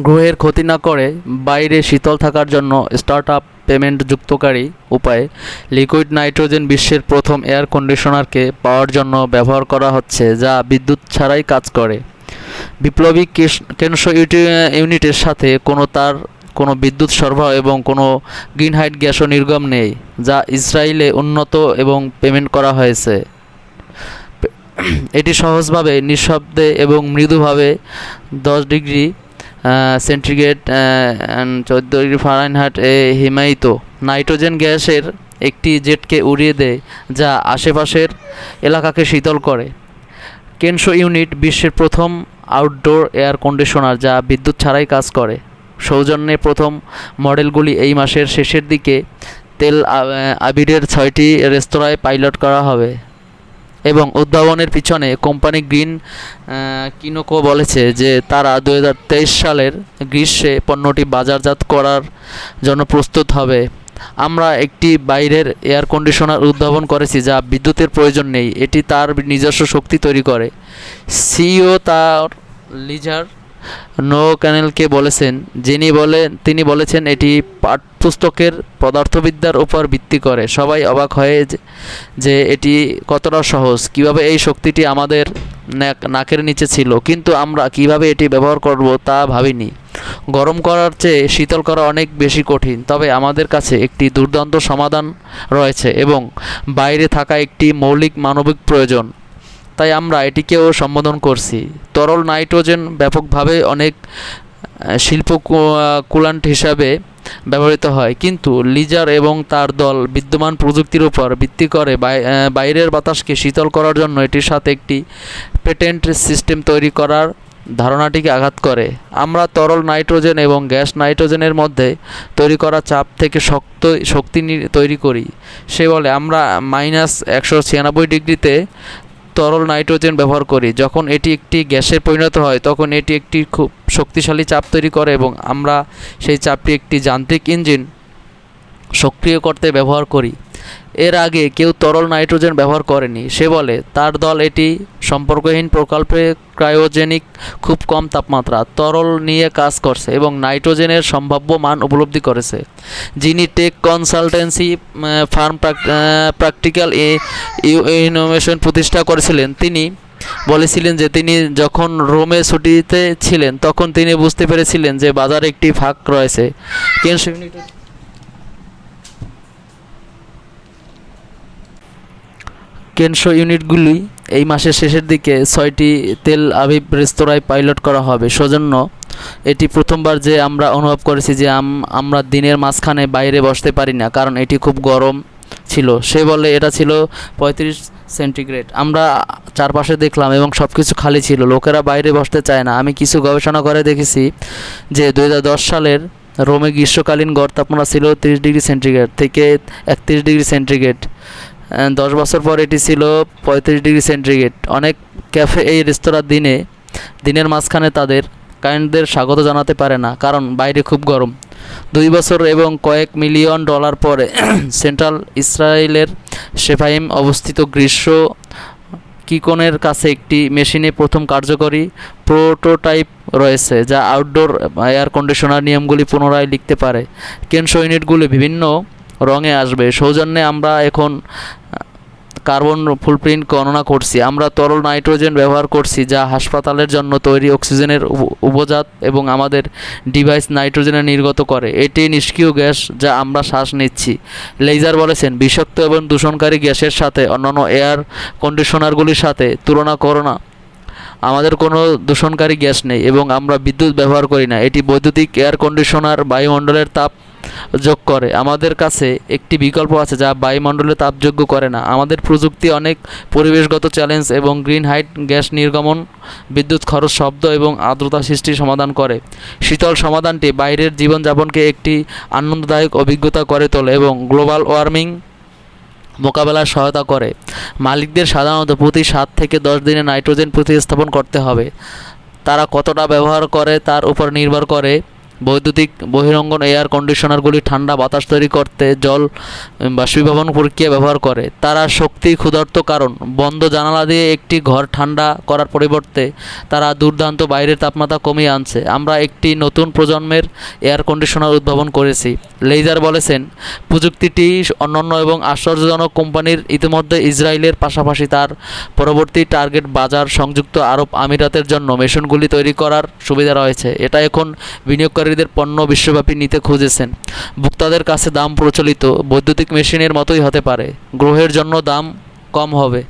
গ্রহের ক্ষতি না করে বাইরে শীতল থাকার জন্য স্টার্টআপ পেমেন্ট যুক্তকারী উপায়ে লিকুইড নাইট্রোজেন বিশ্বের প্রথম এয়ার কন্ডিশনারকে পাওয়ার জন্য ব্যবহার করা হচ্ছে, যা বিদ্যুৎ ছাড়াই কাজ করে। বিপ্লবী কেন্দ্র ইউনিটের সাথে কোনো তার, কোনো বিদ্যুৎ সরবরাহ এবং কোনো গ্রিনহাইট গ্যাসও নির্গম নেই, যা ইসরায়েলে উন্নত এবং পেমেন্ট করা হয়েছে। এটি সহজভাবে, নিঃশব্দে এবং মৃদুভাবে 10 ডিগ্রি সেন্টিগ্রেড 14 ডিগ্রি ফারেনহাইট হিমায়িত নাইট্রোজেন গ্যাসের একটি জেটকে উড়িয়ে দেয়, যা আশেপাশের এলাকাকে শীতল করে। কেনশো ইউনিট বিশ্বের প্রথম আউটডোর এয়ার কন্ডিশনার যা বিদ্যুৎ ছাড়াই কাজ করে। সৌজন্যে প্রথম মডেলগুলি এই মাসের শেষের দিকে তেল আবিবের 6টি রেস্তোরাঁয় পাইলট করা হবে এবং উদ্ভাবনের পিছনে কোম্পানি গ্রিন কিনোকো বলেছে যে তারা 2023 সালের গ্রীষ্মে পণ্যটি বাজারজাত করার জন্য প্রস্তুত হবে। আমরা একটি বাইরের এয়ার কন্ডিশনার উদ্ভাবন করেছি যা বিদ্যুতের প্রয়োজন নেই, এটি তার নিজস্ব শক্তি তৈরি করে। সিইও তার লিজার নো ক্যানেলকে বলেছেন, তিনি বলেছেন এটি পাঠ্যপুস্তকের পদার্থবিদ্যার উপর ভিত্তি করে। সবাই অবাক হয় যে এটি কতটা সহজ, কিভাবে এই শক্তিটি আমাদের নাকের নিচে ছিল, কিন্তু আমরা কিভাবে এটি ব্যবহার করব তা ভাবিনি। গরম করার চেয়ে শীতল করা অনেক বেশি কঠিন, তবে আমাদের কাছে একটি দুর্দান্ত সমাধান রয়েছে এবং বাইরে থাকা একটি মৌলিক মানবিক প্রয়োজন, তাই আমরা এটিকেও সম্বোধন করছি। তরল নাইট্রোজেন ব্যাপকভাবে অনেক শিল্প কুলান্ট হিসাবে ব্যবহৃত হয়, কিন্তু লিজার এবং তার দল বিদ্যমান প্রযুক্তির উপর ভিত্তি করে বাইরের বাতাসকে শীতল করার জন্য এটির সাথে একটি পেটেন্ট সিস্টেম তৈরি করার ধারণাটিকে আঘাত করে। আমরা তরল নাইট্রোজেন এবং গ্যাস নাইট্রোজেনের মধ্যে তৈরি করা চাপ থেকে শক্তি তৈরি করি। সে বলে, আমরা -196 ডিগ্রিতে তরল নাইট্রোজেন ব্যবহার করি। যখন এটি একটি গ্যাসে পরিণত হয় তখন এটি একটি খুব শক্তিশালী চাপ তৈরি করে এবং আমরা সেই চাপটি একটি যান্ত্রিক ইঞ্জিন সক্রিয় করতে ব্যবহার করি। এর আগে কেউ তরল নাইট্রোজেন ব্যবহার করেনি। সে বলে, তার দল এটি সম্পর্কহীন প্রকল্পে ক্রায়োজেনিক খুব কম তাপমাত্রা তরল নিয়ে কাজ করছে এবং নাইট্রোজেনের সম্ভাব্য মান উপলব্ধি করেছে। যিনি tech consultancy firm practical innovation প্রতিষ্ঠা করেছিলেন, তিনি বলেছিলেন যে তিনি যখন রোমে ছুটিতে ছিলেন তখন তিনি বুঝতে পেরেছিলেন যে বাজারে একটি ফাঁক রয়েছে। কেনশো ইউনিটগুলি এই মাসের শেষের দিকে 6টি তেল আবিব রেস্তোরাঁয় পাইলট করা হবে। সৌজন্য এটি প্রথমবার যে আমরা অনুভব করেছি যে আমরা দিনের মাঝখানে বাইরে বসতে পারি না, কারণ এটি খুব গরম ছিল। সে বলে এটা ছিল 35 সেন্টিগ্রেড। আমরা চারপাশে দেখলাম এবং সব কিছু খালি ছিল, লোকেরা বাইরে বসতে চায় না। আমি কিছু গবেষণা করে দেখেছি যে 2010 সালের রোমে গ্রীষ্মকালীন গড় তাপমাত্রা ছিল 30 ডিগ্রি সেন্টিগ্রেড থেকে 31 ডিগ্রি সেন্টিগ্রেড। 10 বছর পর এটি ছিল 35 ডিগ্রি সেন্টিগ্রেড। অনেক ক্যাফে এই রেস্তোরাঁ দিনের মাঝখানে তাদের ক্লায়েন্টদের স্বাগত জানাতে পারে না, কারণ বাইরে খুব গরম। 2 বছর এবং কয়েক মিলিয়ন ডলার পরে সেন্ট্রাল ইসরায়েলের শেফাইম অবস্থিত গ্রীষ্ম কিকনের কাছে একটি মেশিনে প্রথম কার্যকরী প্রোটোটাইপ রয়েছে যা আউটডোর এয়ার কন্ডিশনার নিয়মগুলি পুনরায় লিখতে পারে। কেনশো ইউনিটগুলি বিভিন্ন রঙে আসবে। সৌজন্যে আমরা এখন কার্বন ফুটপ্রিন্ট গণনা করছি। আমরা তরল নাইট্রোজেন ব্যবহার করছি যা হাসপাতালের জন্য তৈরি অক্সিজেনের উপজাত এবং আমাদের ডিভাইস নাইট্রোজেনের নির্গত করে। এটি নিষ্ক্রিয় গ্যাস যা আমরা শ্বাস নিচ্ছি। লেজার বলেছেন, বিষাক্ত এবং দূষণকারী গ্যাসের সাথে অন্যান্য এয়ার কন্ডিশনারগুলির সাথে তুলনা করো না। আমাদের কোনো দূষণকারী গ্যাস নেই এবং আমরা বিদ্যুৎ ব্যবহার করি না। এটি বৈদ্যুতিক এয়ার কন্ডিশনার বায়ুমণ্ডলের তাপ যোগ করে। আমাদের কাছে একটি বিকল্প আছে যা বায়ুমণ্ডলের তাপযোগ্য করে না। আমাদের প্রযুক্তি অনেক পরিবেশগত চ্যালেঞ্জ এবং গ্রিনহাইট গ্যাস নির্গমন, বিদ্যুৎ খরচ, শব্দ এবং আর্দ্রতা সৃষ্টির সমাধান করে। শীতল সমাধানটি বাইরের জীবনযাপনকে একটি আনন্দদায়ক অভিজ্ঞতা করে তোলে এবং গ্লোবাল ওয়ার্মিং মোকাবেলায় সহায়তা করে। মালিকদের সাধারণত প্রতি 7 থেকে 10 দিনে নাইট্রোজেন প্রতিস্থাপন করতে হবে। তারা কতটা ব্যবহার করে তার উপর নির্ভর করে বৈদ্যুতিক বহিরঙ্গন এয়ার কন্ডিশনারগুলি ঠান্ডা বাতাস তৈরি করতে জল বাষ্পীভবন প্রক্রিয়া ব্যবহার করে। তারা শক্তি ক্ষুধার্ত কারণ বন্ধ জানালা দিয়ে একটি ঘর ঠান্ডা করার পরিবর্তে তারা দুর্দান্ত বাইরের তাপমাত্রা কমিয়ে আনছে। আমরা একটি নতুন প্রজন্মের এয়ার কন্ডিশনার উদ্ভাবন করেছি, লেইজার বলেছেন। প্রযুক্তিটি অনন্য এবং আশ্চর্যজনক। কোম্পানির ইতিমধ্যে ইসরায়েলের পাশাপাশি তার পরবর্তী টার্গেট বাজার সংযুক্ত আরব আমিরাতের জন্য মেশিনগুলি তৈরি করার সুবিধা রয়েছে। এটা এখন বিনিয়োগকারীদের পণ্য বিশ্বব্যাপী নিতে খুঁজেছেন। ভোক্তাদের কাছে দাম প্রচলিত বৈদ্যুতিক মেশিনের মতোই হতে পারে, গ্রহের জন্য দাম কম হবে।